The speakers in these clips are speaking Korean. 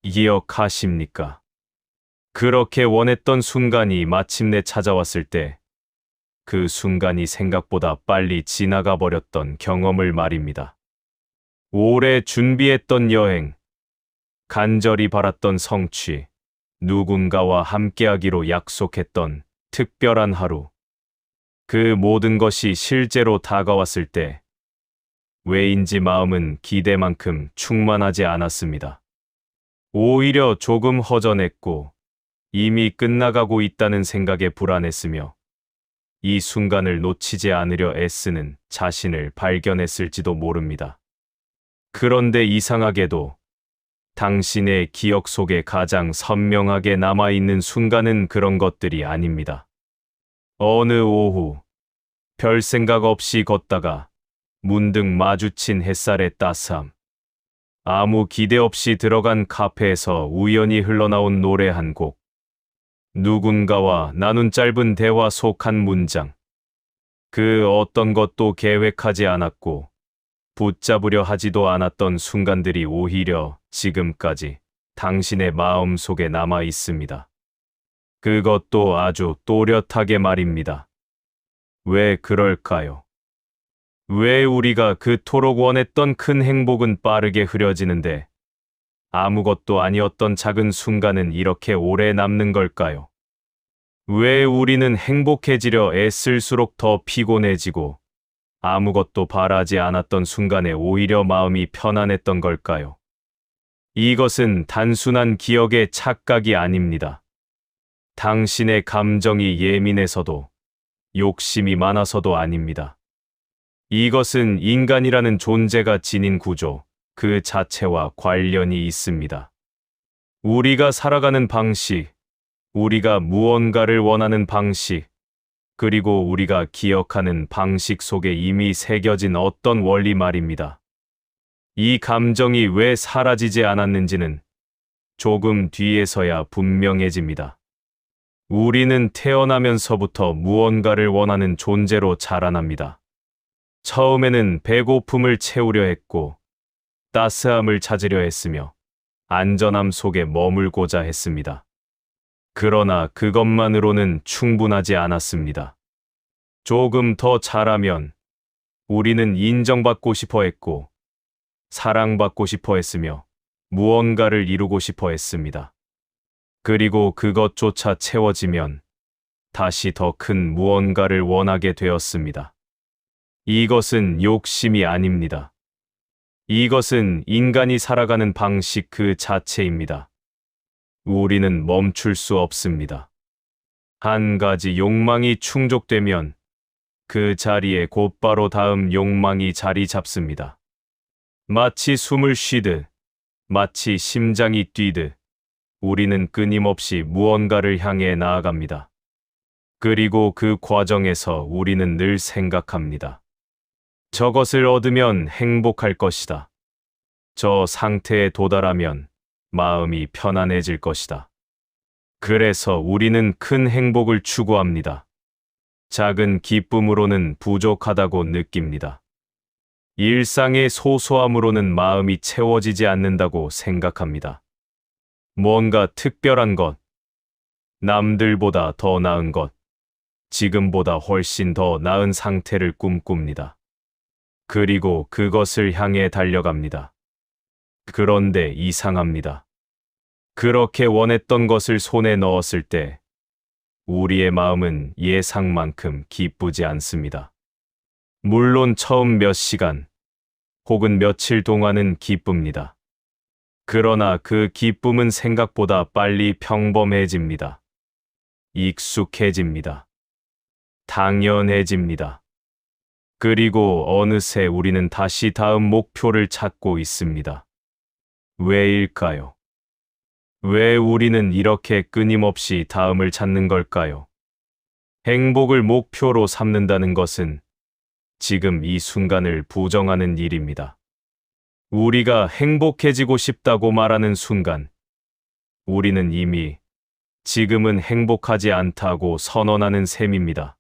기억하십니까? 그렇게 원했던 순간이 마침내 찾아왔을 때, 그 순간이 생각보다 빨리 지나가 버렸던 경험을 말입니다. 오래 준비했던 여행, 간절히 바랐던 성취, 누군가와 함께하기로 약속했던 특별한 하루. 그 모든 것이 실제로 다가왔을 때, 왜인지 마음은 기대만큼 충만하지 않았습니다. 오히려 조금 허전했고, 이미 끝나가고 있다는 생각에 불안했으며, 이 순간을 놓치지 않으려 애쓰는 자신을 발견했을지도 모릅니다. 그런데 이상하게도 당신의 기억 속에 가장 선명하게 남아있는 순간은 그런 것들이 아닙니다. 어느 오후, 별 생각 없이 걷다가 문득 마주친 햇살의 따스함, 아무 기대 없이 들어간 카페에서 우연히 흘러나온 노래 한 곡, 누군가와 나눈 짧은 대화 속 한 문장, 그 어떤 것도 계획하지 않았고 붙잡으려 하지도 않았던 순간들이 오히려 지금까지 당신의 마음 속에 남아 있습니다. 그것도 아주 또렷하게 말입니다. 왜 그럴까요? 왜 우리가 그토록 원했던 큰 행복은 빠르게 흐려지는데 아무것도 아니었던 작은 순간은 이렇게 오래 남는 걸까요? 왜 우리는 행복해지려 애쓸수록 더 피곤해지고 아무것도 바라지 않았던 순간에 오히려 마음이 편안했던 걸까요? 이것은 단순한 기억의 착각이 아닙니다. 당신의 감정이 예민해서도 욕심이 많아서도 아닙니다. 이것은 인간이라는 존재가 지닌 구조, 그 자체와 관련이 있습니다. 우리가 살아가는 방식, 우리가 무언가를 원하는 방식, 그리고 우리가 기억하는 방식 속에 이미 새겨진 어떤 원리 말입니다. 이 감정이 왜 사라지지 않았는지는 조금 뒤에서야 분명해집니다. 우리는 태어나면서부터 무언가를 원하는 존재로 자라납니다. 처음에는 배고픔을 채우려 했고, 따스함을 찾으려 했으며, 안전함 속에 머물고자 했습니다. 그러나 그것만으로는 충분하지 않았습니다. 조금 더 자라면 우리는 인정받고 싶어 했고, 사랑받고 싶어 했으며, 무언가를 이루고 싶어 했습니다. 그리고 그것조차 채워지면 다시 더 큰 무언가를 원하게 되었습니다. 이것은 욕심이 아닙니다. 이것은 인간이 살아가는 방식 그 자체입니다. 우리는 멈출 수 없습니다. 한 가지 욕망이 충족되면 그 자리에 곧바로 다음 욕망이 자리 잡습니다. 마치 숨을 쉬듯, 마치 심장이 뛰듯, 우리는 끊임없이 무언가를 향해 나아갑니다. 그리고 그 과정에서 우리는 늘 생각합니다. 저것을 얻으면 행복할 것이다. 저 상태에 도달하면 마음이 편안해질 것이다. 그래서 우리는 큰 행복을 추구합니다. 작은 기쁨으로는 부족하다고 느낍니다. 일상의 소소함으로는 마음이 채워지지 않는다고 생각합니다. 뭔가 특별한 것, 남들보다 더 나은 것, 지금보다 훨씬 더 나은 상태를 꿈꿉니다. 그리고 그것을 향해 달려갑니다. 그런데 이상합니다. 그렇게 원했던 것을 손에 넣었을 때 우리의 마음은 예상만큼 기쁘지 않습니다. 물론 처음 몇 시간 혹은 며칠 동안은 기쁩니다. 그러나 그 기쁨은 생각보다 빨리 평범해집니다. 익숙해집니다. 당연해집니다. 그리고 어느새 우리는 다시 다음 목표를 찾고 있습니다. 왜일까요? 왜 우리는 이렇게 끊임없이 다음을 찾는 걸까요? 행복을 목표로 삼는다는 것은 지금 이 순간을 부정하는 일입니다. 우리가 행복해지고 싶다고 말하는 순간, 우리는 이미 지금은 행복하지 않다고 선언하는 셈입니다.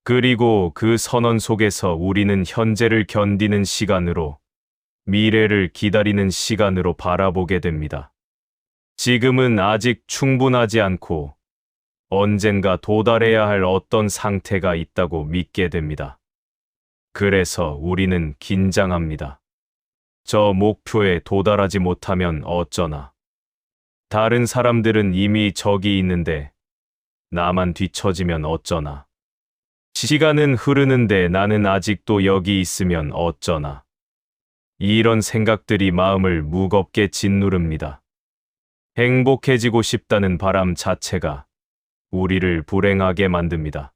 그리고 그 선언 속에서 우리는 현재를 견디는 시간으로, 미래를 기다리는 시간으로 바라보게 됩니다. 지금은 아직 충분하지 않고 언젠가 도달해야 할 어떤 상태가 있다고 믿게 됩니다. 그래서 우리는 긴장합니다. 저 목표에 도달하지 못하면 어쩌나. 다른 사람들은 이미 저기 있는데 나만 뒤처지면 어쩌나. 시간은 흐르는데 나는 아직도 여기 있으면 어쩌나. 이런 생각들이 마음을 무겁게 짓누릅니다. 행복해지고 싶다는 바람 자체가 우리를 불행하게 만듭니다.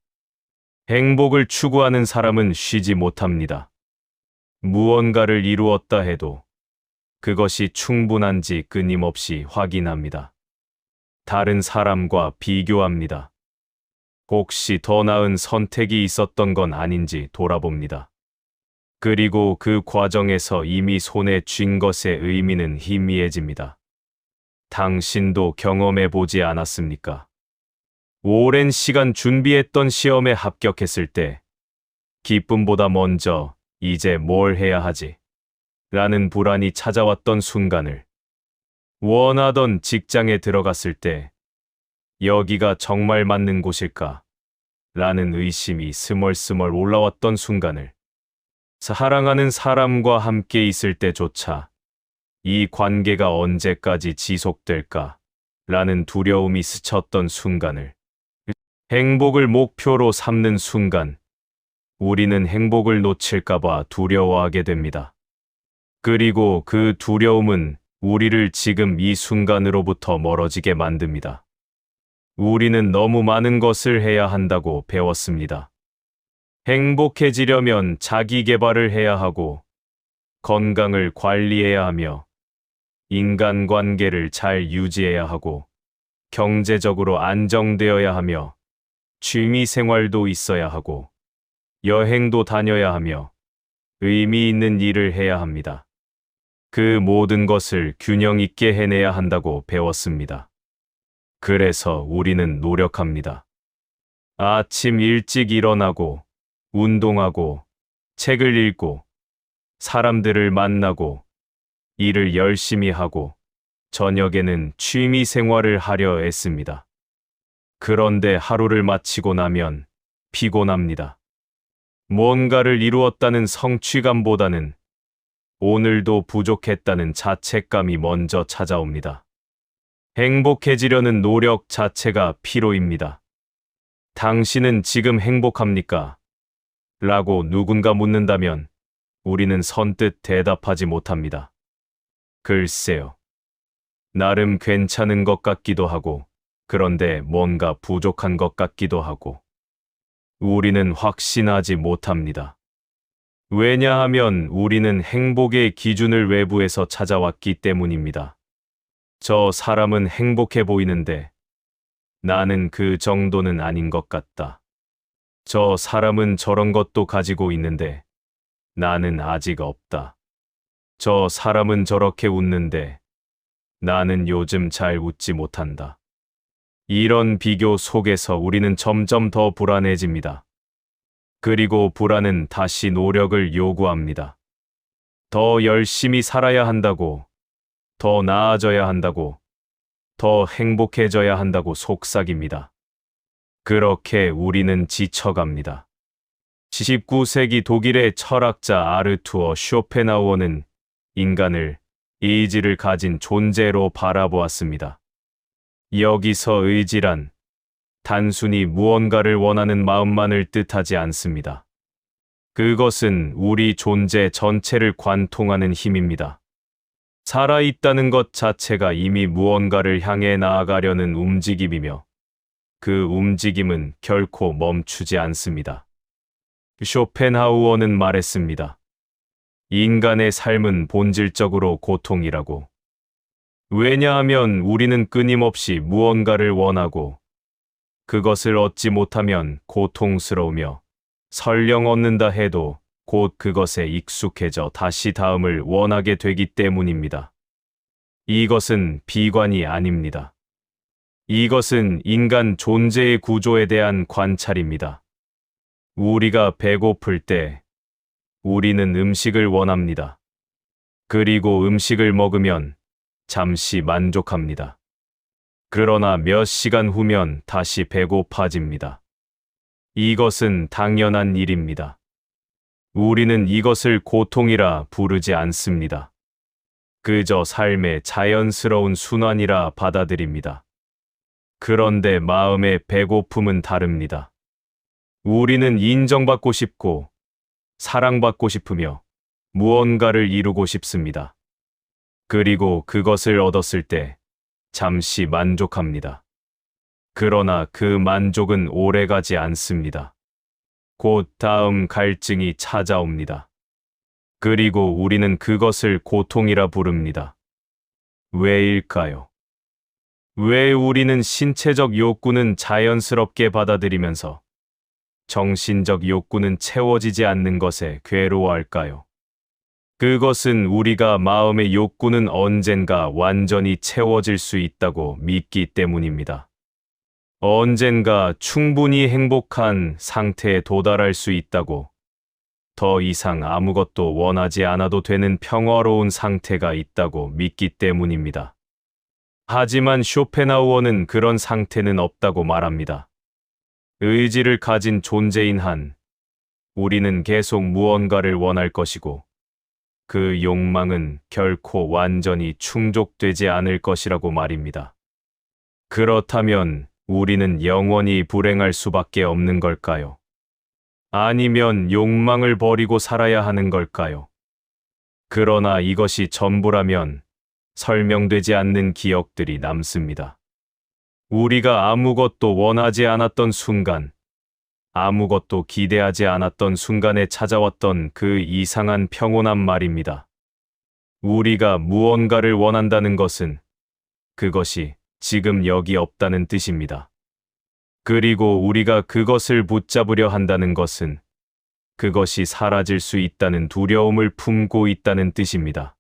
행복을 추구하는 사람은 쉬지 못합니다. 무언가를 이루었다 해도 그것이 충분한지 끊임없이 확인합니다. 다른 사람과 비교합니다. 혹시 더 나은 선택이 있었던 건 아닌지 돌아봅니다. 그리고 그 과정에서 이미 손에 쥔 것의 의미는 희미해집니다. 당신도 경험해 보지 않았습니까? 오랜 시간 준비했던 시험에 합격했을 때 기쁨보다 먼저 이제 뭘 해야 하지? 라는 불안이 찾아왔던 순간을, 원하던 직장에 들어갔을 때 여기가 정말 맞는 곳일까? 라는 의심이 스멀스멀 올라왔던 순간을, 사랑하는 사람과 함께 있을 때조차 이 관계가 언제까지 지속될까? 라는 두려움이 스쳤던 순간을, 행복을 목표로 삼는 순간, 우리는 행복을 놓칠까봐 두려워하게 됩니다. 그리고 그 두려움은 우리를 지금 이 순간으로부터 멀어지게 만듭니다. 우리는 너무 많은 것을 해야 한다고 배웠습니다. 행복해지려면 자기 개발을 해야 하고, 건강을 관리해야 하며, 인간관계를 잘 유지해야 하고, 경제적으로 안정되어야 하며, 취미 생활도 있어야 하고, 여행도 다녀야 하며, 의미 있는 일을 해야 합니다. 그 모든 것을 균형 있게 해내야 한다고 배웠습니다. 그래서 우리는 노력합니다. 아침 일찍 일어나고, 운동하고, 책을 읽고, 사람들을 만나고, 일을 열심히 하고, 저녁에는 취미 생활을 하려 애씁니다. 그런데 하루를 마치고 나면 피곤합니다. 뭔가를 이루었다는 성취감보다는 오늘도 부족했다는 자책감이 먼저 찾아옵니다. 행복해지려는 노력 자체가 피로입니다. 당신은 지금 행복합니까? 라고 누군가 묻는다면 우리는 선뜻 대답하지 못합니다. 글쎄요. 나름 괜찮은 것 같기도 하고, 그런데 뭔가 부족한 것 같기도 하고, 우리는 확신하지 못합니다. 왜냐하면 우리는 행복의 기준을 외부에서 찾아왔기 때문입니다. 저 사람은 행복해 보이는데 나는 그 정도는 아닌 것 같다. 저 사람은 저런 것도 가지고 있는데 나는 아직 없다. 저 사람은 저렇게 웃는데 나는 요즘 잘 웃지 못한다. 이런 비교 속에서 우리는 점점 더 불안해집니다. 그리고 불안은 다시 노력을 요구합니다. 더 열심히 살아야 한다고, 더 나아져야 한다고, 더 행복해져야 한다고 속삭입니다. 그렇게 우리는 지쳐갑니다. 19세기 독일의 철학자 아르투어 쇼펜하우어는 인간을 의지를 가진 존재로 바라보았습니다. 여기서 의지란 단순히 무언가를 원하는 마음만을 뜻하지 않습니다. 그것은 우리 존재 전체를 관통하는 힘입니다. 살아있다는 것 자체가 이미 무언가를 향해 나아가려는 움직임이며 그 움직임은 결코 멈추지 않습니다. 쇼펜하우어는 말했습니다. 인간의 삶은 본질적으로 고통이라고. 왜냐하면 우리는 끊임없이 무언가를 원하고 그것을 얻지 못하면 고통스러우며 설령 얻는다 해도 곧 그것에 익숙해져 다시 다음을 원하게 되기 때문입니다. 이것은 비관이 아닙니다. 이것은 인간 존재의 구조에 대한 관찰입니다. 우리가 배고플 때 우리는 음식을 원합니다. 그리고 음식을 먹으면 잠시 만족합니다. 그러나 몇 시간 후면 다시 배고파집니다. 이것은 당연한 일입니다. 우리는 이것을 고통이라 부르지 않습니다. 그저 삶의 자연스러운 순환이라 받아들입니다. 그런데 마음의 배고픔은 다릅니다. 우리는 인정받고 싶고 사랑받고 싶으며 무언가를 이루고 싶습니다. 그리고 그것을 얻었을 때 잠시 만족합니다. 그러나 그 만족은 오래가지 않습니다. 곧 다음 갈증이 찾아옵니다. 그리고 우리는 그것을 고통이라 부릅니다. 왜일까요? 왜 우리는 신체적 욕구는 자연스럽게 받아들이면서 정신적 욕구는 채워지지 않는 것에 괴로워할까요? 그것은 우리가 마음의 욕구는 언젠가 완전히 채워질 수 있다고 믿기 때문입니다. 언젠가 충분히 행복한 상태에 도달할 수 있다고, 더 이상 아무것도 원하지 않아도 되는 평화로운 상태가 있다고 믿기 때문입니다. 하지만 쇼펜하우어는 그런 상태는 없다고 말합니다. 의지를 가진 존재인 한, 우리는 계속 무언가를 원할 것이고, 그 욕망은 결코 완전히 충족되지 않을 것이라고 말입니다. 그렇다면 우리는 영원히 불행할 수밖에 없는 걸까요? 아니면 욕망을 버리고 살아야 하는 걸까요? 그러나 이것이 전부라면 설명되지 않는 기억들이 남습니다. 우리가 아무것도 원하지 않았던 순간, 아무것도 기대하지 않았던 순간에 찾아왔던 그 이상한 평온함 말입니다. 우리가 무언가를 원한다는 것은 그것이 지금 여기 없다는 뜻입니다. 그리고 우리가 그것을 붙잡으려 한다는 것은 그것이 사라질 수 있다는 두려움을 품고 있다는 뜻입니다.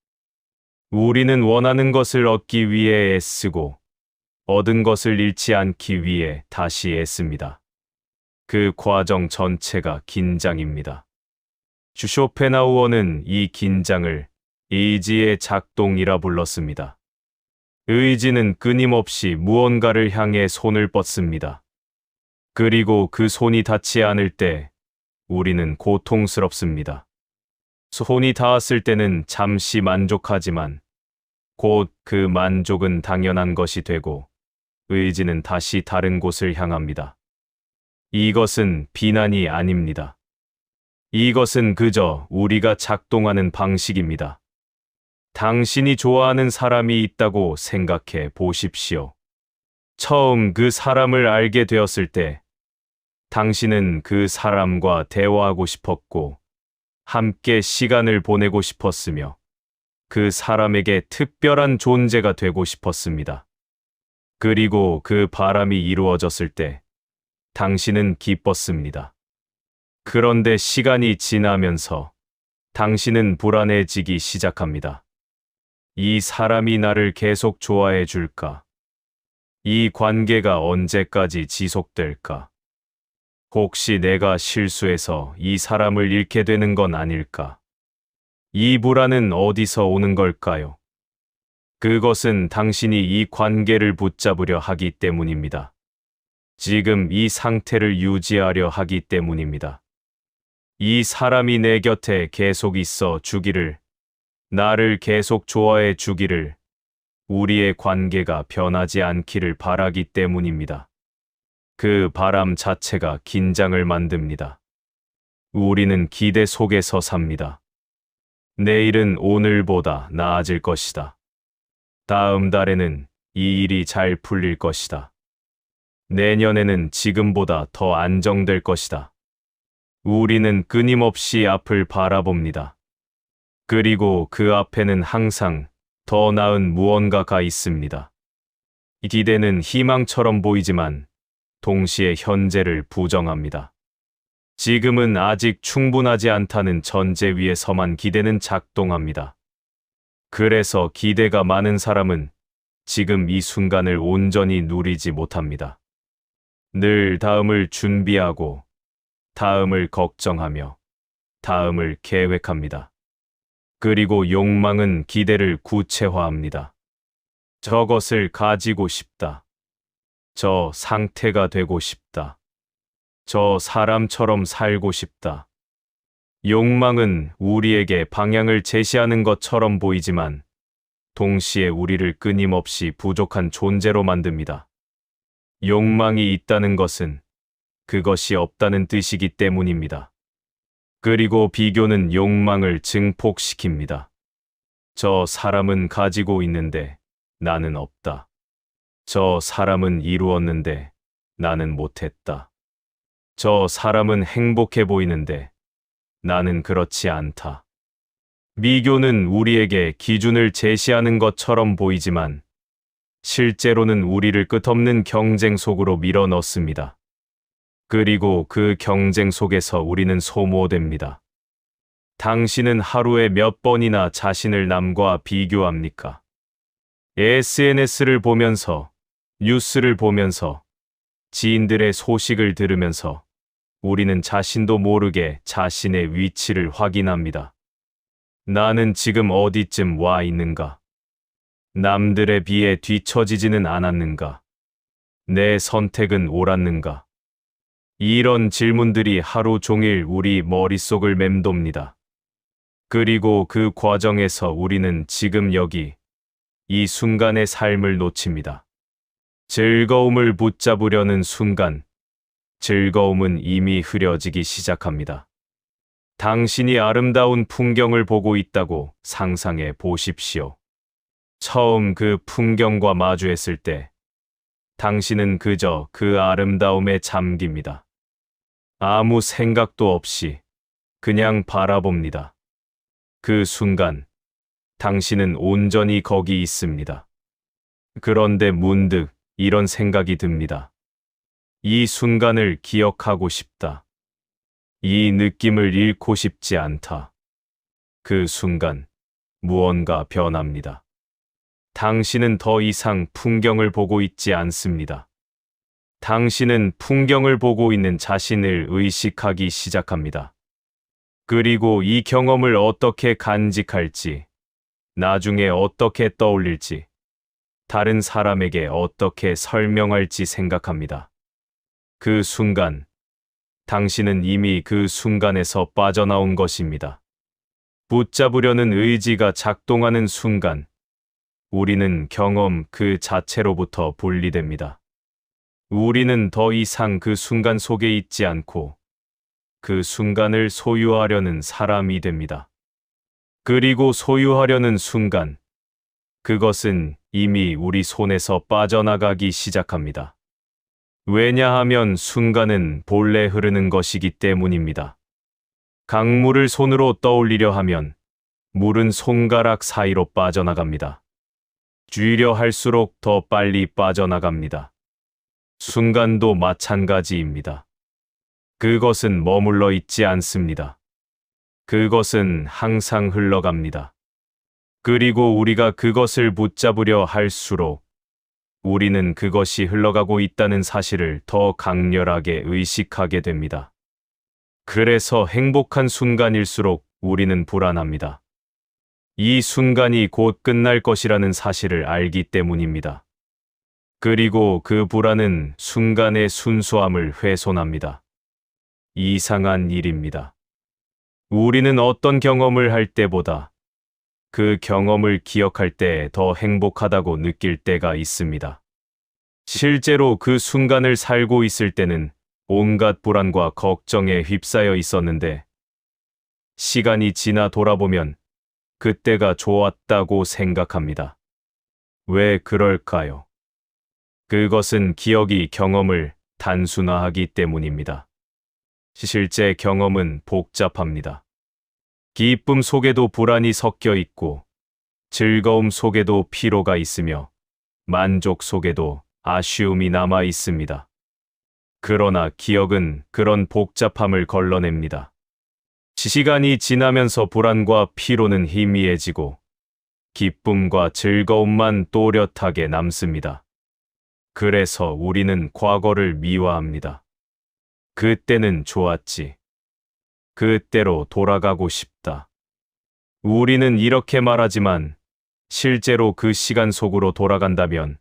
우리는 원하는 것을 얻기 위해 애쓰고 얻은 것을 잃지 않기 위해 다시 애씁니다. 그 과정 전체가 긴장입니다. 쇼펜하우어는 이 긴장을 의지의 작동이라 불렀습니다. 의지는 끊임없이 무언가를 향해 손을 뻗습니다. 그리고 그 손이 닿지 않을 때 우리는 고통스럽습니다. 손이 닿았을 때는 잠시 만족하지만 곧 그 만족은 당연한 것이 되고 의지는 다시 다른 곳을 향합니다. 이것은 비난이 아닙니다. 이것은 그저 우리가 작동하는 방식입니다. 당신이 좋아하는 사람이 있다고 생각해 보십시오. 처음 그 사람을 알게 되었을 때 당신은 그 사람과 대화하고 싶었고 함께 시간을 보내고 싶었으며 그 사람에게 특별한 존재가 되고 싶었습니다. 그리고 그 바람이 이루어졌을 때 당신은 기뻤습니다. 그런데 시간이 지나면서 당신은 불안해지기 시작합니다. 이 사람이 나를 계속 좋아해 줄까? 이 관계가 언제까지 지속될까? 혹시 내가 실수해서 이 사람을 잃게 되는 건 아닐까? 이 불안은 어디서 오는 걸까요? 그것은 당신이 이 관계를 붙잡으려 하기 때문입니다. 지금 이 상태를 유지하려 하기 때문입니다. 이 사람이 내 곁에 계속 있어 주기를, 나를 계속 좋아해 주기를, 우리의 관계가 변하지 않기를 바라기 때문입니다. 그 바람 자체가 긴장을 만듭니다. 우리는 기대 속에서 삽니다. 내일은 오늘보다 나아질 것이다. 다음 달에는 이 일이 잘 풀릴 것이다. 내년에는 지금보다 더 안정될 것이다. 우리는 끊임없이 앞을 바라봅니다. 그리고 그 앞에는 항상 더 나은 무언가가 있습니다. 이 기대는 희망처럼 보이지만 동시에 현재를 부정합니다. 지금은 아직 충분하지 않다는 전제 위에서만 기대는 작동합니다. 그래서 기대가 많은 사람은 지금 이 순간을 온전히 누리지 못합니다. 늘 다음을 준비하고, 다음을 걱정하며, 다음을 계획합니다. 그리고 욕망은 기대를 구체화합니다. 저것을 가지고 싶다. 저 상태가 되고 싶다. 저 사람처럼 살고 싶다. 욕망은 우리에게 방향을 제시하는 것처럼 보이지만 동시에 우리를 끊임없이 부족한 존재로 만듭니다. 욕망이 있다는 것은 그것이 없다는 뜻이기 때문입니다. 그리고 비교는 욕망을 증폭시킵니다. 저 사람은 가지고 있는데 나는 없다. 저 사람은 이루었는데 나는 못했다. 저 사람은 행복해 보이는데 나는 그렇지 않다. 비교는 우리에게 기준을 제시하는 것처럼 보이지만 실제로는 우리를 끝없는 경쟁 속으로 밀어넣습니다. 그리고 그 경쟁 속에서 우리는 소모됩니다. 당신은 하루에 몇 번이나 자신을 남과 비교합니까? SNS를 보면서, 뉴스를 보면서, 지인들의 소식을 들으면서 우리는 자신도 모르게 자신의 위치를 확인합니다. 나는 지금 어디쯤 와 있는가? 남들에 비해 뒤처지지는 않았는가? 내 선택은 옳았는가? 이런 질문들이 하루 종일 우리 머릿속을 맴돕니다. 그리고 그 과정에서 우리는 지금 여기, 이 순간의 삶을 놓칩니다. 즐거움을 붙잡으려는 순간, 즐거움은 이미 흐려지기 시작합니다. 당신이 아름다운 풍경을 보고 있다고 상상해 보십시오. 처음 그 풍경과 마주했을 때, 당신은 그저 그 아름다움에 잠깁니다. 아무 생각도 없이 그냥 바라봅니다. 그 순간, 당신은 온전히 거기 있습니다. 그런데 문득 이런 생각이 듭니다. 이 순간을 기억하고 싶다. 이 느낌을 잃고 싶지 않다. 그 순간, 무언가 변합니다. 당신은 더 이상 풍경을 보고 있지 않습니다. 당신은 풍경을 보고 있는 자신을 의식하기 시작합니다. 그리고 이 경험을 어떻게 간직할지, 나중에 어떻게 떠올릴지, 다른 사람에게 어떻게 설명할지 생각합니다. 그 순간, 당신은 이미 그 순간에서 빠져나온 것입니다. 붙잡으려는 의지가 작동하는 순간, 우리는 경험 그 자체로부터 분리됩니다. 우리는 더 이상 그 순간 속에 있지 않고 그 순간을 소유하려는 사람이 됩니다. 그리고 소유하려는 순간, 그것은 이미 우리 손에서 빠져나가기 시작합니다. 왜냐하면 순간은 본래 흐르는 것이기 때문입니다. 강물을 손으로 떠올리려 하면 물은 손가락 사이로 빠져나갑니다. 쥐려 할수록 더 빨리 빠져나갑니다. 순간도 마찬가지입니다. 그것은 머물러 있지 않습니다. 그것은 항상 흘러갑니다. 그리고 우리가 그것을 붙잡으려 할수록 우리는 그것이 흘러가고 있다는 사실을 더 강렬하게 의식하게 됩니다. 그래서 행복한 순간일수록 우리는 불안합니다. 이 순간이 곧 끝날 것이라는 사실을 알기 때문입니다. 그리고 그 불안은 순간의 순수함을 훼손합니다. 이상한 일입니다. 우리는 어떤 경험을 할 때보다 그 경험을 기억할 때 더 행복하다고 느낄 때가 있습니다. 실제로 그 순간을 살고 있을 때는 온갖 불안과 걱정에 휩싸여 있었는데 시간이 지나 돌아보면 그때가 좋았다고 생각합니다. 왜 그럴까요? 그것은 기억이 경험을 단순화하기 때문입니다. 실제 경험은 복잡합니다. 기쁨 속에도 불안이 섞여 있고, 즐거움 속에도 피로가 있으며, 만족 속에도 아쉬움이 남아 있습니다. 그러나 기억은 그런 복잡함을 걸러냅니다. 시간이 지나면서 불안과 피로는 희미해지고, 기쁨과 즐거움만 또렷하게 남습니다. 그래서 우리는 과거를 미화합니다. 그때는 좋았지. 그때로 돌아가고 싶다. 우리는 이렇게 말하지만 실제로 그 시간 속으로 돌아간다면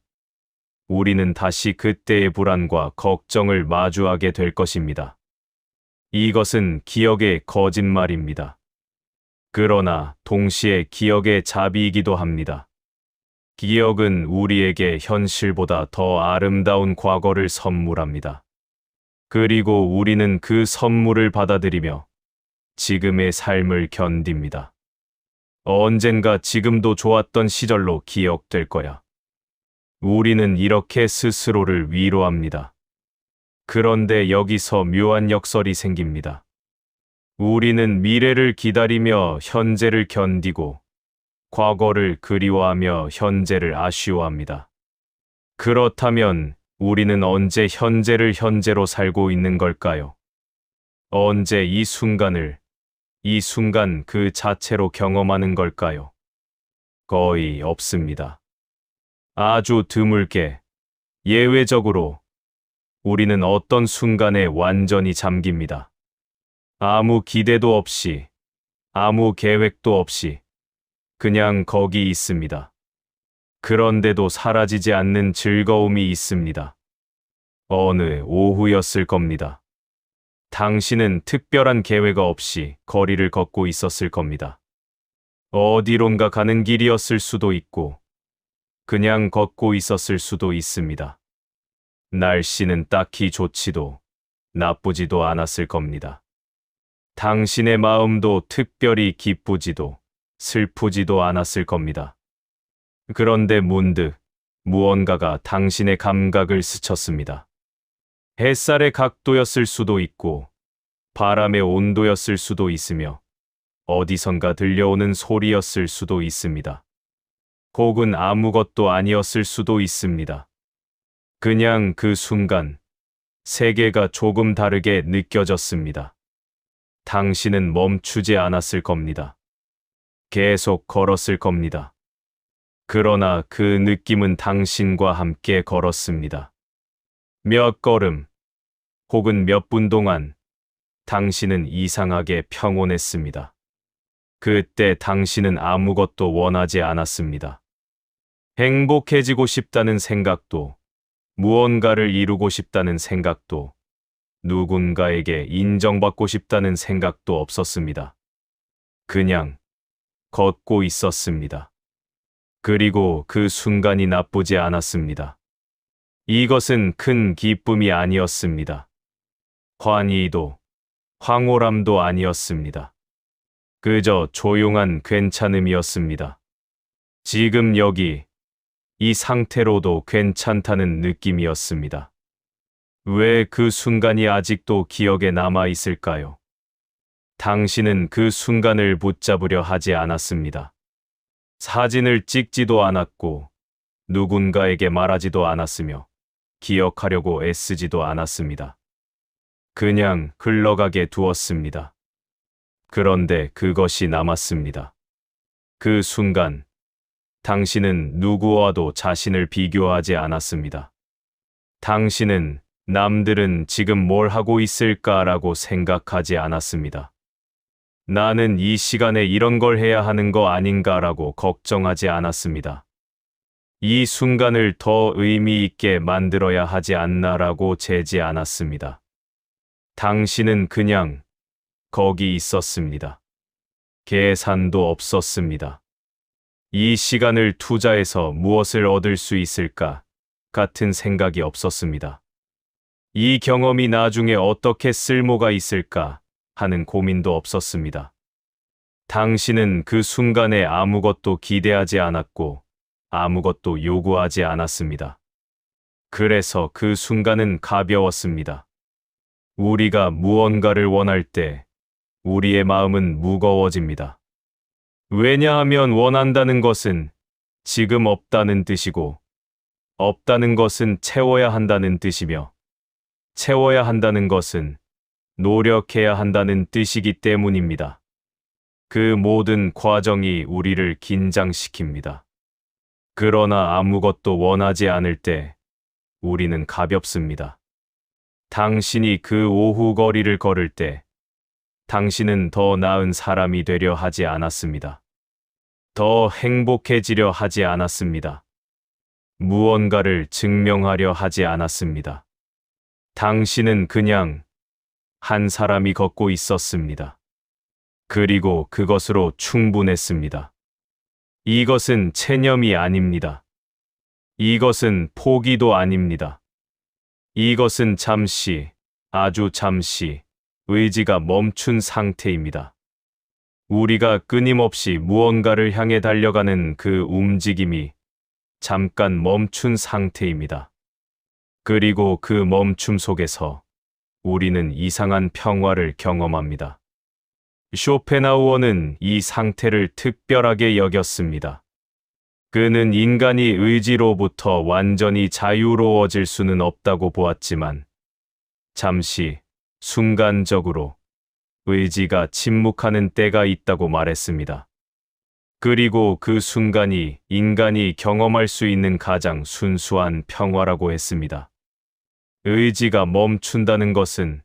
우리는 다시 그때의 불안과 걱정을 마주하게 될 것입니다. 이것은 기억의 거짓말입니다. 그러나 동시에 기억의 자비이기도 합니다. 기억은 우리에게 현실보다 더 아름다운 과거를 선물합니다. 그리고 우리는 그 선물을 받아들이며 지금의 삶을 견딥니다. 언젠가 지금도 좋았던 시절로 기억될 거야. 우리는 이렇게 스스로를 위로합니다. 그런데 여기서 묘한 역설이 생깁니다. 우리는 미래를 기다리며 현재를 견디고 과거를 그리워하며 현재를 아쉬워합니다. 그렇다면 우리는 언제 현재를 현재로 살고 있는 걸까요? 언제 이 순간 그 자체로 경험하는 걸까요? 거의 없습니다. 아주 드물게, 예외적으로 우리는 어떤 순간에 완전히 잠깁니다. 아무 기대도 없이, 아무 계획도 없이 그냥 거기 있습니다. 그런데도 사라지지 않는 즐거움이 있습니다. 어느 오후였을 겁니다. 당신은 특별한 계획 없이 거리를 걷고 있었을 겁니다. 어디론가 가는 길이었을 수도 있고, 그냥 걷고 있었을 수도 있습니다. 날씨는 딱히 좋지도 나쁘지도 않았을 겁니다. 당신의 마음도 특별히 기쁘지도 슬프지도 않았을 겁니다. 그런데 문득 무언가가 당신의 감각을 스쳤습니다. 햇살의 각도였을 수도 있고, 바람의 온도였을 수도 있으며, 어디선가 들려오는 소리였을 수도 있습니다. 혹은 아무것도 아니었을 수도 있습니다. 그냥 그 순간, 세계가 조금 다르게 느껴졌습니다. 당신은 멈추지 않았을 겁니다. 계속 걸었을 겁니다. 그러나 그 느낌은 당신과 함께 걸었습니다. 몇 걸음, 혹은 몇 분 동안 당신은 이상하게 평온했습니다. 그때 당신은 아무것도 원하지 않았습니다. 행복해지고 싶다는 생각도, 무언가를 이루고 싶다는 생각도, 누군가에게 인정받고 싶다는 생각도 없었습니다. 그냥 걷고 있었습니다. 그리고 그 순간이 나쁘지 않았습니다. 이것은 큰 기쁨이 아니었습니다. 환희도, 황홀함도 아니었습니다. 그저 조용한 괜찮음이었습니다. 지금 여기, 이 상태로도 괜찮다는 느낌이었습니다. 왜 그 순간이 아직도 기억에 남아 있을까요? 당신은 그 순간을 붙잡으려 하지 않았습니다. 사진을 찍지도 않았고, 누군가에게 말하지도 않았으며, 기억하려고 애쓰지도 않았습니다. 그냥 흘러가게 두었습니다. 그런데 그것이 남았습니다. 그 순간, 당신은 누구와도 자신을 비교하지 않았습니다. 당신은 남들은 지금 뭘 하고 있을까라고 생각하지 않았습니다. 나는 이 시간에 이런 걸 해야 하는 거 아닌가라고 걱정하지 않았습니다. 이 순간을 더 의미 있게 만들어야 하지 않나라고 재지 않았습니다. 당신은 그냥 거기 있었습니다. 계산도 없었습니다. 이 시간을 투자해서 무엇을 얻을 수 있을까 같은 생각이 없었습니다. 이 경험이 나중에 어떻게 쓸모가 있을까 하는 고민도 없었습니다. 당신은 그 순간에 아무것도 기대하지 않았고 아무것도 요구하지 않았습니다. 그래서 그 순간은 가벼웠습니다. 우리가 무언가를 원할 때 우리의 마음은 무거워집니다. 왜냐하면 원한다는 것은 지금 없다는 뜻이고, 없다는 것은 채워야 한다는 뜻이며, 채워야 한다는 것은 노력해야 한다는 뜻이기 때문입니다. 그 모든 과정이 우리를 긴장시킵니다. 그러나 아무것도 원하지 않을 때 우리는 가볍습니다. 당신이 그 오후 거리를 걸을 때 당신은 더 나은 사람이 되려 하지 않았습니다. 더 행복해지려 하지 않았습니다. 무언가를 증명하려 하지 않았습니다. 당신은 그냥 한 사람이 걷고 있었습니다. 그리고 그것으로 충분했습니다. 이것은 체념이 아닙니다. 이것은 포기도 아닙니다. 이것은 잠시, 아주 잠시, 의지가 멈춘 상태입니다. 우리가 끊임없이 무언가를 향해 달려가는 그 움직임이 잠깐 멈춘 상태입니다. 그리고 그 멈춤 속에서 우리는 이상한 평화를 경험합니다. 쇼펜하우어는 이 상태를 특별하게 여겼습니다. 그는 인간이 의지로부터 완전히 자유로워질 수는 없다고 보았지만, 잠시, 순간적으로 의지가 침묵하는 때가 있다고 말했습니다. 그리고 그 순간이 인간이 경험할 수 있는 가장 순수한 평화라고 했습니다. 의지가 멈춘다는 것은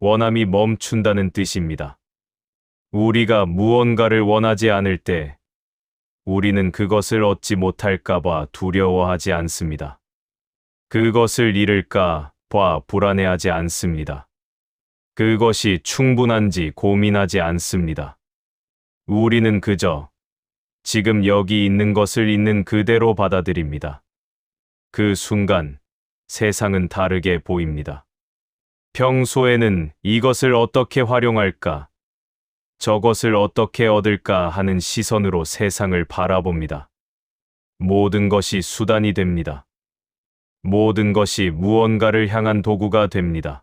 원함이 멈춘다는 뜻입니다. 우리가 무언가를 원하지 않을 때 우리는 그것을 얻지 못할까봐 두려워하지 않습니다. 그것을 잃을까 봐 불안해하지 않습니다. 그것이 충분한지 고민하지 않습니다. 우리는 그저 지금 여기 있는 것을 있는 그대로 받아들입니다. 그 순간 세상은 다르게 보입니다. 평소에는 이것을 어떻게 활용할까, 저것을 어떻게 얻을까 하는 시선으로 세상을 바라봅니다. 모든 것이 수단이 됩니다. 모든 것이 무언가를 향한 도구가 됩니다.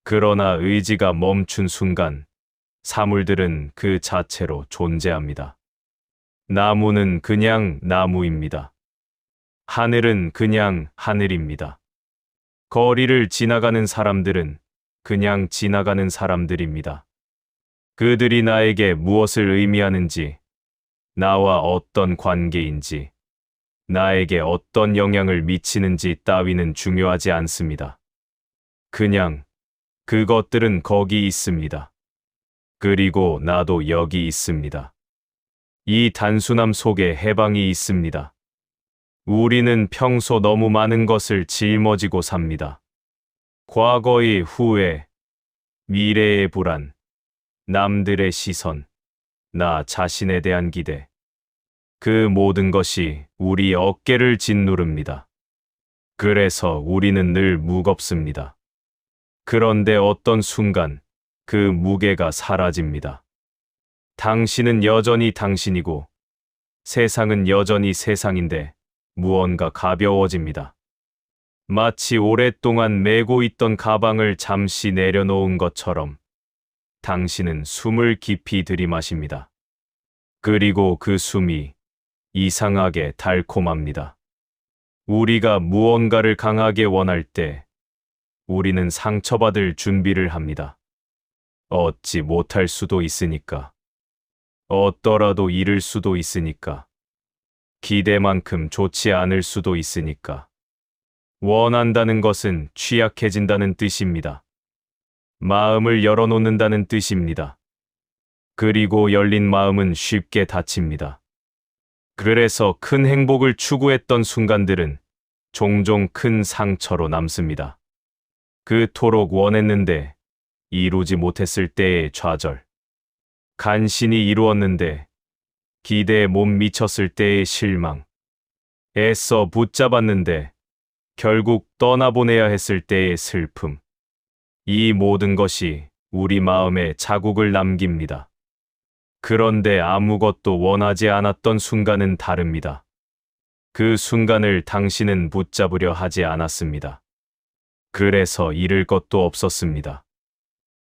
그러나 의지가 멈춘 순간, 사물들은 그 자체로 존재합니다. 나무는 그냥 나무입니다. 하늘은 그냥 하늘입니다. 거리를 지나가는 사람들은 그냥 지나가는 사람들입니다. 그들이 나에게 무엇을 의미하는지, 나와 어떤 관계인지, 나에게 어떤 영향을 미치는지 따위는 중요하지 않습니다. 그냥 그것들은 거기 있습니다. 그리고 나도 여기 있습니다. 이 단순함 속에 해방이 있습니다. 우리는 평소 너무 많은 것을 짊어지고 삽니다. 과거의 후회, 미래의 불안, 남들의 시선, 나 자신에 대한 기대. 그 모든 것이 우리 어깨를 짓누릅니다. 그래서 우리는 늘 무겁습니다. 그런데 어떤 순간 그 무게가 사라집니다. 당신은 여전히 당신이고 세상은 여전히 세상인데 무언가 가벼워집니다. 마치 오랫동안 메고 있던 가방을 잠시 내려놓은 것처럼 당신은 숨을 깊이 들이마십니다. 그리고 그 숨이 이상하게 달콤합니다. 우리가 무언가를 강하게 원할 때 우리는 상처받을 준비를 합니다. 얻지 못할 수도 있으니까. 얻더라도 잃을 수도 있으니까. 기대만큼 좋지 않을 수도 있으니까. 원한다는 것은 취약해진다는 뜻입니다. 마음을 열어놓는다는 뜻입니다. 그리고 열린 마음은 쉽게 닫힙니다. 그래서 큰 행복을 추구했던 순간들은 종종 큰 상처로 남습니다. 그토록 원했는데 이루지 못했을 때의 좌절, 간신히 이루었는데 기대에 못 미쳤을 때의 실망, 애써 붙잡았는데 결국 떠나보내야 했을 때의 슬픔, 이 모든 것이 우리 마음에 자국을 남깁니다. 그런데 아무것도 원하지 않았던 순간은 다릅니다. 그 순간을 당신은 붙잡으려 하지 않았습니다. 그래서 잃을 것도 없었습니다.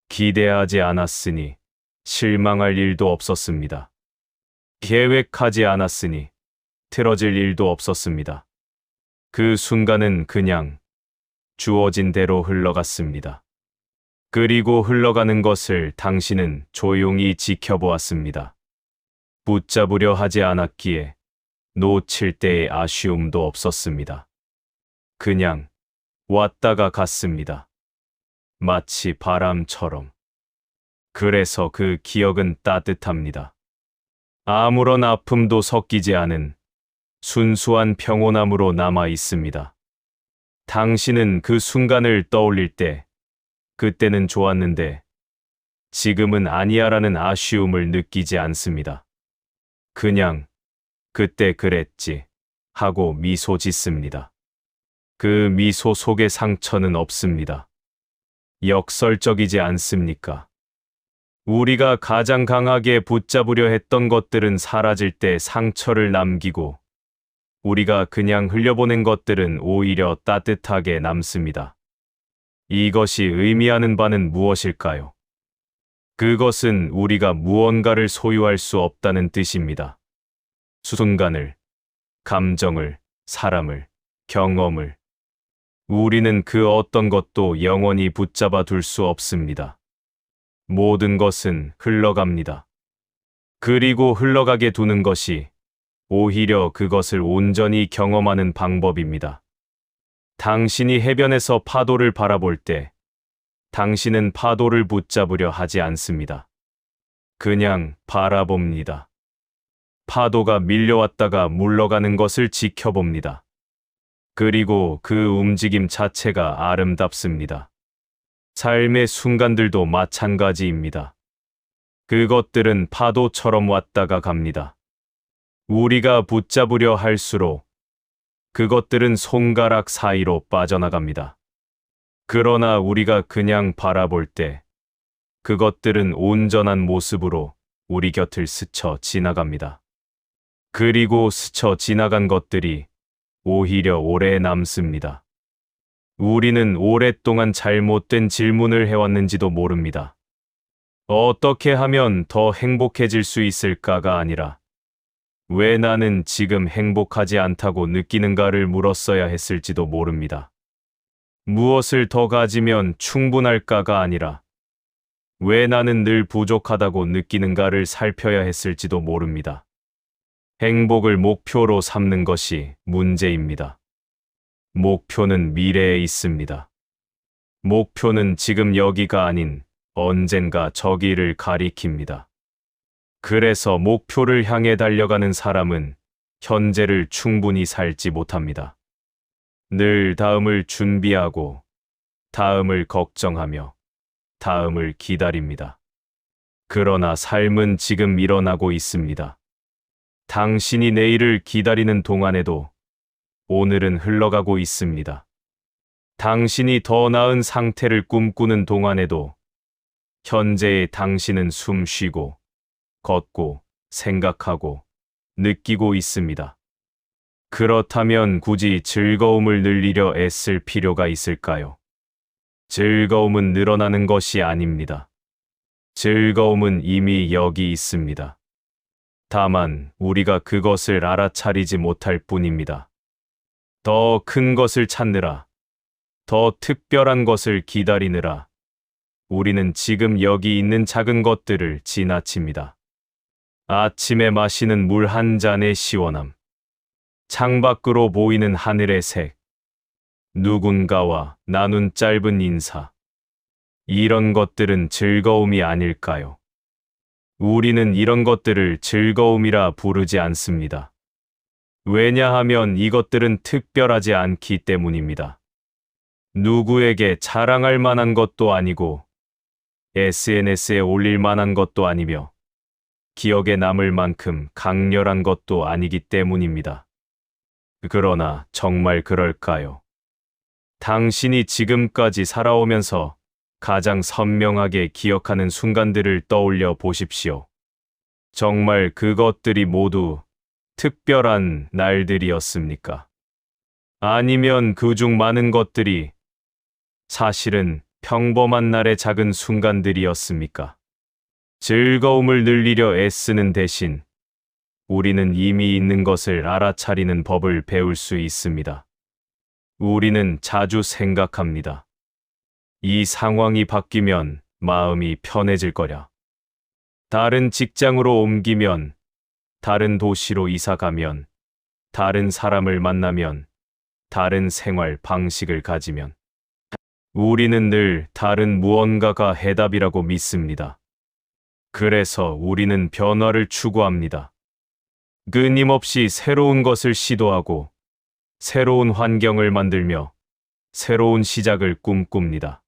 기대하지 않았으니 실망할 일도 없었습니다. 계획하지 않았으니 틀어질 일도 없었습니다. 그 순간은 그냥 주어진 대로 흘러갔습니다. 그리고 흘러가는 것을 당신은 조용히 지켜보았습니다. 붙잡으려 하지 않았기에 놓칠 때의 아쉬움도 없었습니다. 그냥 왔다가 갔습니다. 마치 바람처럼. 그래서 그 기억은 따뜻합니다. 아무런 아픔도 섞이지 않은 순수한 평온함으로 남아 있습니다. 당신은 그 순간을 떠올릴 때, 그때는 좋았는데, 지금은 아니야라는 아쉬움을 느끼지 않습니다. 그냥, 그때 그랬지, 하고 미소 짓습니다. 그 미소 속에 상처는 없습니다. 역설적이지 않습니까? 우리가 가장 강하게 붙잡으려 했던 것들은 사라질 때 상처를 남기고, 우리가 그냥 흘려보낸 것들은 오히려 따뜻하게 남습니다. 이것이 의미하는 바는 무엇일까요? 그것은 우리가 무언가를 소유할 수 없다는 뜻입니다. 순간을, 감정을, 사람을, 경험을. 우리는 그 어떤 것도 영원히 붙잡아 둘 수 없습니다. 모든 것은 흘러갑니다. 그리고 흘러가게 두는 것이 오히려 그것을 온전히 경험하는 방법입니다. 당신이 해변에서 파도를 바라볼 때, 당신은 파도를 붙잡으려 하지 않습니다. 그냥 바라봅니다. 파도가 밀려왔다가 물러가는 것을 지켜봅니다. 그리고 그 움직임 자체가 아름답습니다. 삶의 순간들도 마찬가지입니다. 그것들은 파도처럼 왔다가 갑니다. 우리가 붙잡으려 할수록 그것들은 손가락 사이로 빠져나갑니다. 그러나 우리가 그냥 바라볼 때 그것들은 온전한 모습으로 우리 곁을 스쳐 지나갑니다. 그리고 스쳐 지나간 것들이 오히려 오래 남습니다. 우리는 오랫동안 잘못된 질문을 해왔는지도 모릅니다. 어떻게 하면 더 행복해질 수 있을까가 아니라 왜 나는 지금 행복하지 않다고 느끼는가를 물었어야 했을지도 모릅니다. 무엇을 더 가지면 충분할까가 아니라 왜 나는 늘 부족하다고 느끼는가를 살펴야 했을지도 모릅니다. 행복을 목표로 삼는 것이 문제입니다. 목표는 미래에 있습니다. 목표는 지금 여기가 아닌 언젠가 저기를 가리킵니다. 그래서 목표를 향해 달려가는 사람은 현재를 충분히 살지 못합니다. 늘 다음을 준비하고, 다음을 걱정하며, 다음을 기다립니다. 그러나 삶은 지금 일어나고 있습니다. 당신이 내일을 기다리는 동안에도 오늘은 흘러가고 있습니다. 당신이 더 나은 상태를 꿈꾸는 동안에도 현재의 당신은 숨 쉬고, 걷고, 생각하고, 느끼고 있습니다. 그렇다면 굳이 즐거움을 늘리려 애쓸 필요가 있을까요? 즐거움은 늘어나는 것이 아닙니다. 즐거움은 이미 여기 있습니다. 다만 우리가 그것을 알아차리지 못할 뿐입니다. 더 큰 것을 찾느라, 더 특별한 것을 기다리느라 우리는 지금 여기 있는 작은 것들을 지나칩니다. 아침에 마시는 물 한 잔의 시원함, 창밖으로 보이는 하늘의 색, 누군가와 나눈 짧은 인사. 이런 것들은 즐거움이 아닐까요? 우리는 이런 것들을 즐거움이라 부르지 않습니다. 왜냐하면 이것들은 특별하지 않기 때문입니다. 누구에게 자랑할 만한 것도 아니고 SNS에 올릴 만한 것도 아니며 기억에 남을 만큼 강렬한 것도 아니기 때문입니다. 그러나 정말 그럴까요? 당신이 지금까지 살아오면서 가장 선명하게 기억하는 순간들을 떠올려 보십시오. 정말 그것들이 모두 특별한 날들이었습니까? 아니면 그중 많은 것들이 사실은 평범한 날의 작은 순간들이었습니까? 즐거움을 늘리려 애쓰는 대신 우리는 이미 있는 것을 알아차리는 법을 배울 수 있습니다. 우리는 자주 생각합니다. 이 상황이 바뀌면 마음이 편해질 거야. 다른 직장으로 옮기면, 다른 도시로 이사 가면, 다른 사람을 만나면, 다른 생활 방식을 가지면. 우리는 늘 다른 무언가가 해답이라고 믿습니다. 그래서 우리는 변화를 추구합니다. 끊임없이 새로운 것을 시도하고 새로운 환경을 만들며 새로운 시작을 꿈꿉니다.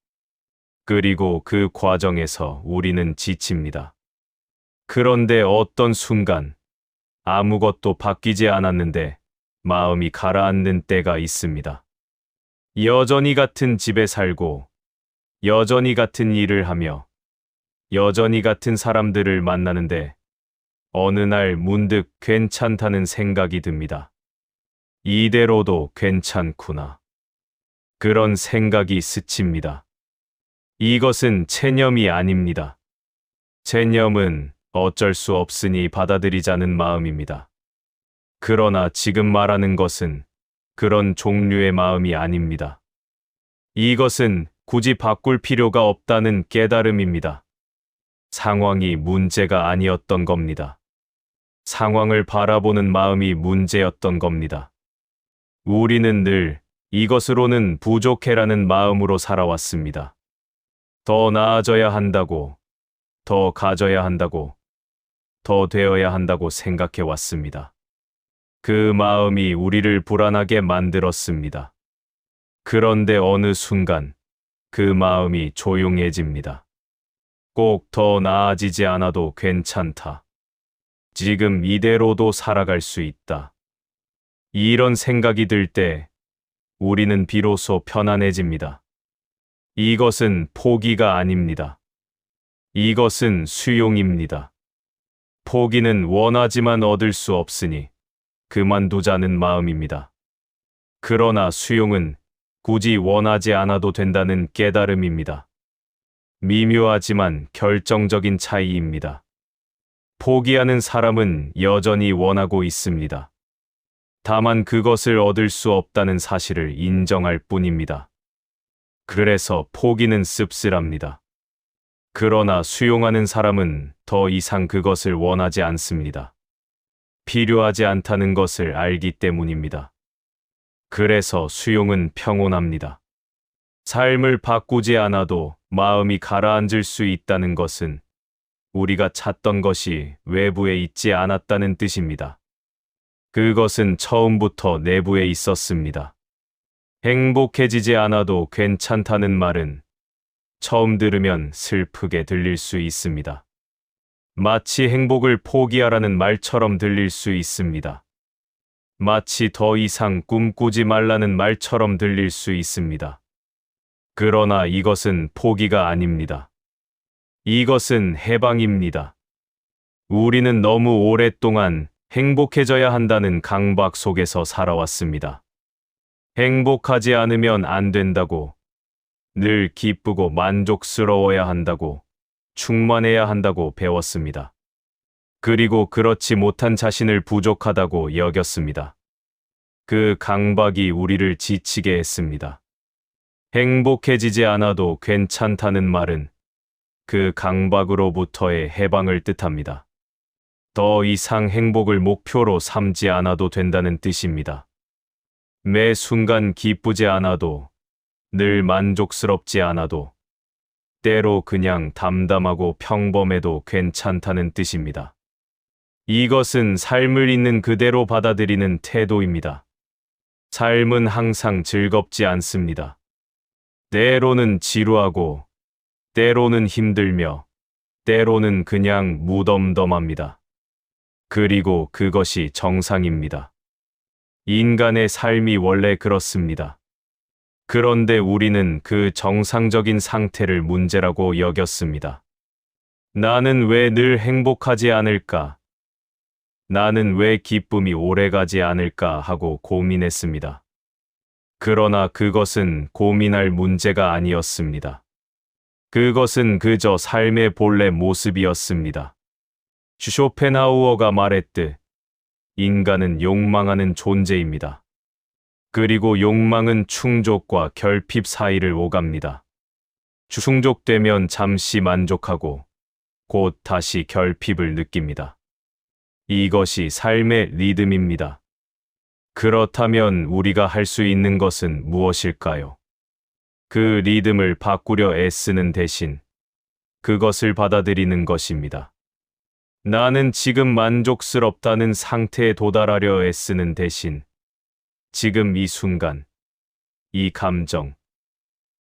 그리고 그 과정에서 우리는 지칩니다. 그런데 어떤 순간 아무것도 바뀌지 않았는데 마음이 가라앉는 때가 있습니다. 여전히 같은 집에 살고 여전히 같은 일을 하며 여전히 같은 사람들을 만나는데 어느 날 문득 괜찮다는 생각이 듭니다. 이대로도 괜찮구나. 그런 생각이 스칩니다. 이것은 체념이 아닙니다. 체념은 어쩔 수 없으니 받아들이자는 마음입니다. 그러나 지금 말하는 것은 그런 종류의 마음이 아닙니다. 이것은 굳이 바꿀 필요가 없다는 깨달음입니다. 상황이 문제가 아니었던 겁니다. 상황을 바라보는 마음이 문제였던 겁니다. 우리는 늘 이것으로는 부족해라는 마음으로 살아왔습니다. 더 나아져야 한다고, 더 가져야 한다고, 더 되어야 한다고 생각해 왔습니다. 그 마음이 우리를 불안하게 만들었습니다. 그런데 어느 순간 그 마음이 조용해집니다. 꼭 더 나아지지 않아도 괜찮다. 지금 이대로도 살아갈 수 있다. 이런 생각이 들 때 우리는 비로소 편안해집니다. 이것은 포기가 아닙니다. 이것은 수용입니다. 포기는 원하지만 얻을 수 없으니 그만두자는 마음입니다. 그러나 수용은 굳이 원하지 않아도 된다는 깨달음입니다. 미묘하지만 결정적인 차이입니다. 포기하는 사람은 여전히 원하고 있습니다. 다만 그것을 얻을 수 없다는 사실을 인정할 뿐입니다. 그래서 포기는 씁쓸합니다. 그러나 수용하는 사람은 더 이상 그것을 원하지 않습니다. 필요하지 않다는 것을 알기 때문입니다. 그래서 수용은 평온합니다. 삶을 바꾸지 않아도 마음이 가라앉을 수 있다는 것은 우리가 찾던 것이 외부에 있지 않았다는 뜻입니다. 그것은 처음부터 내부에 있었습니다. 행복해지지 않아도 괜찮다는 말은 처음 들으면 슬프게 들릴 수 있습니다. 마치 행복을 포기하라는 말처럼 들릴 수 있습니다. 마치 더 이상 꿈꾸지 말라는 말처럼 들릴 수 있습니다. 그러나 이것은 포기가 아닙니다. 이것은 해방입니다. 우리는 너무 오랫동안 행복해져야 한다는 강박 속에서 살아왔습니다. 행복하지 않으면 안 된다고, 늘 기쁘고 만족스러워야 한다고, 충만해야 한다고 배웠습니다. 그리고 그렇지 못한 자신을 부족하다고 여겼습니다. 그 강박이 우리를 지치게 했습니다. 행복해지지 않아도 괜찮다는 말은 그 강박으로부터의 해방을 뜻합니다. 더 이상 행복을 목표로 삼지 않아도 된다는 뜻입니다. 매 순간 기쁘지 않아도, 늘 만족스럽지 않아도, 때로 그냥 담담하고 평범해도 괜찮다는 뜻입니다. 이것은 삶을 있는 그대로 받아들이는 태도입니다. 삶은 항상 즐겁지 않습니다. 때로는 지루하고, 때로는 힘들며, 때로는 그냥 무덤덤합니다. 그리고 그것이 정상입니다. 인간의 삶이 원래 그렇습니다. 그런데 우리는 그 정상적인 상태를 문제라고 여겼습니다. 나는 왜 늘 행복하지 않을까? 나는 왜 기쁨이 오래가지 않을까 하고 고민했습니다. 그러나 그것은 고민할 문제가 아니었습니다. 그것은 그저 삶의 본래 모습이었습니다. 쇼펜하우어가 말했듯 인간은 욕망하는 존재입니다. 그리고 욕망은 충족과 결핍 사이를 오갑니다. 충족되면 잠시 만족하고 곧 다시 결핍을 느낍니다. 이것이 삶의 리듬입니다. 그렇다면 우리가 할 수 있는 것은 무엇일까요? 그 리듬을 바꾸려 애쓰는 대신 그것을 받아들이는 것입니다. 나는 지금 만족스럽다는 상태에 도달하려 애쓰는 대신 지금 이 순간, 이 감정,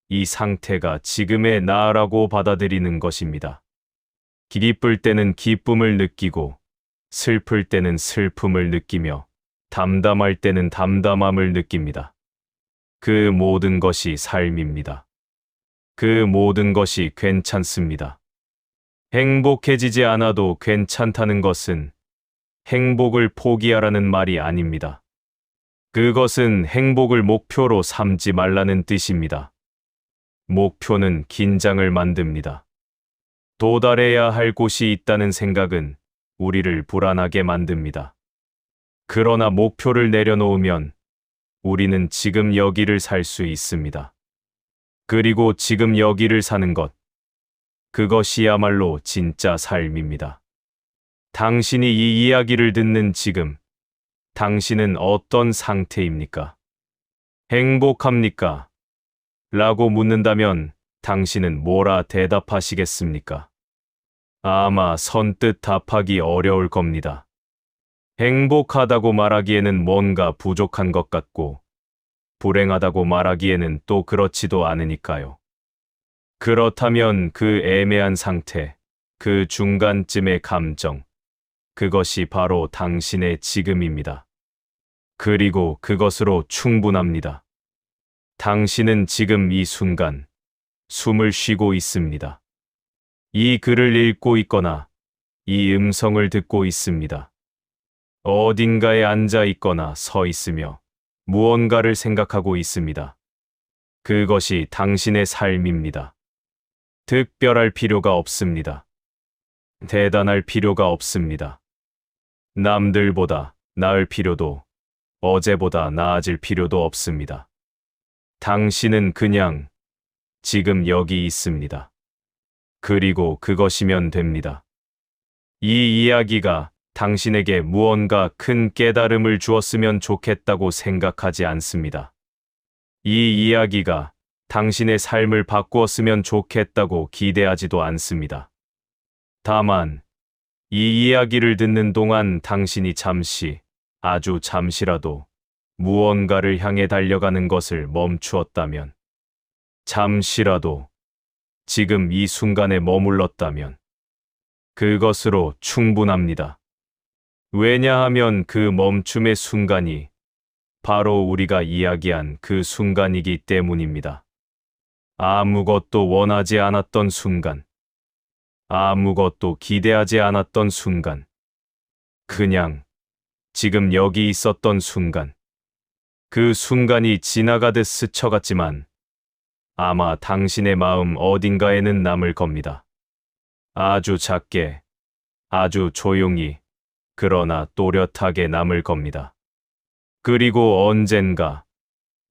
이 상태가 지금의 나라고 받아들이는 것입니다. 기쁠 때는 기쁨을 느끼고 슬플 때는 슬픔을 느끼며 담담할 때는 담담함을 느낍니다. 그 모든 것이 삶입니다. 그 모든 것이 괜찮습니다. 행복해지지 않아도 괜찮다는 것은 행복을 포기하라는 말이 아닙니다. 그것은 행복을 목표로 삼지 말라는 뜻입니다. 목표는 긴장을 만듭니다. 도달해야 할 곳이 있다는 생각은 우리를 불안하게 만듭니다. 그러나 목표를 내려놓으면 우리는 지금 여기를 살 수 있습니다. 그리고 지금 여기를 사는 것, 그것이야말로 진짜 삶입니다. 당신이 이 이야기를 듣는 지금, 당신은 어떤 상태입니까? 행복합니까? 라고 묻는다면 당신은 뭐라 대답하시겠습니까? 아마 선뜻 답하기 어려울 겁니다. 행복하다고 말하기에는 뭔가 부족한 것 같고, 불행하다고 말하기에는 또 그렇지도 않으니까요. 그렇다면 그 애매한 상태, 그 중간쯤의 감정, 그것이 바로 당신의 지금입니다. 그리고 그것으로 충분합니다. 당신은 지금 이 순간 숨을 쉬고 있습니다. 이 글을 읽고 있거나 이 음성을 듣고 있습니다. 어딘가에 앉아 있거나 서 있으며 무언가를 생각하고 있습니다. 그것이 당신의 삶입니다. 특별할 필요가 없습니다. 대단할 필요가 없습니다. 남들보다 나을 필요도, 어제보다 나아질 필요도 없습니다. 당신은 그냥 지금 여기 있습니다. 그리고 그것이면 됩니다. 이 이야기가 당신에게 무언가 큰 깨달음을 주었으면 좋겠다고 생각하지 않습니다. 이 이야기가 당신의 삶을 바꾸었으면 좋겠다고 기대하지도 않습니다. 다만, 이 이야기를 듣는 동안 당신이 잠시, 아주 잠시라도 무언가를 향해 달려가는 것을 멈추었다면, 잠시라도 지금 이 순간에 머물렀다면, 그것으로 충분합니다. 왜냐하면 그 멈춤의 순간이 바로 우리가 이야기한 그 순간이기 때문입니다. 아무것도 원하지 않았던 순간, 아무것도 기대하지 않았던 순간, 그냥 지금 여기 있었던 순간, 그 순간이 지나가듯 스쳐갔지만 아마 당신의 마음 어딘가에는 남을 겁니다. 아주 작게, 아주 조용히, 그러나 또렷하게 남을 겁니다. 그리고 언젠가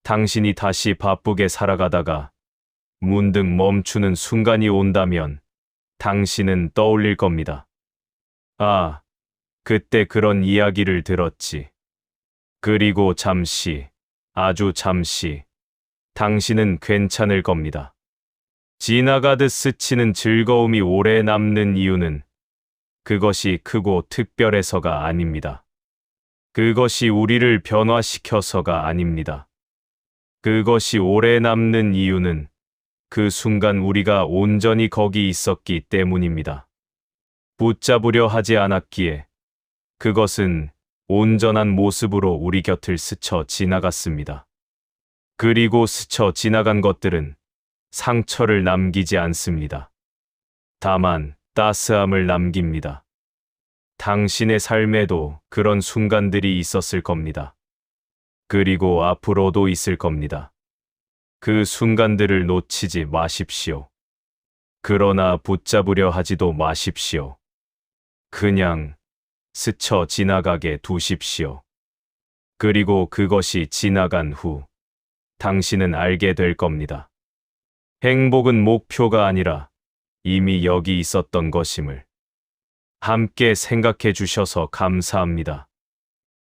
당신이 다시 바쁘게 살아가다가 문득 멈추는 순간이 온다면 당신은 떠올릴 겁니다. 아, 그때 그런 이야기를 들었지. 그리고 잠시, 아주 잠시, 당신은 괜찮을 겁니다. 지나가듯 스치는 즐거움이 오래 남는 이유는 그것이 크고 특별해서가 아닙니다. 그것이 우리를 변화시켜서가 아닙니다. 그것이 오래 남는 이유는 그 순간 우리가 온전히 거기 있었기 때문입니다. 붙잡으려 하지 않았기에 그것은 온전한 모습으로 우리 곁을 스쳐 지나갔습니다. 그리고 스쳐 지나간 것들은 상처를 남기지 않습니다. 다만 따스함을 남깁니다. 당신의 삶에도 그런 순간들이 있었을 겁니다. 그리고 앞으로도 있을 겁니다. 그 순간들을 놓치지 마십시오. 그러나 붙잡으려 하지도 마십시오. 그냥 스쳐 지나가게 두십시오. 그리고 그것이 지나간 후 당신은 알게 될 겁니다. 행복은 목표가 아니라 이미 여기 있었던 것임을. 함께 생각해 주셔서 감사합니다.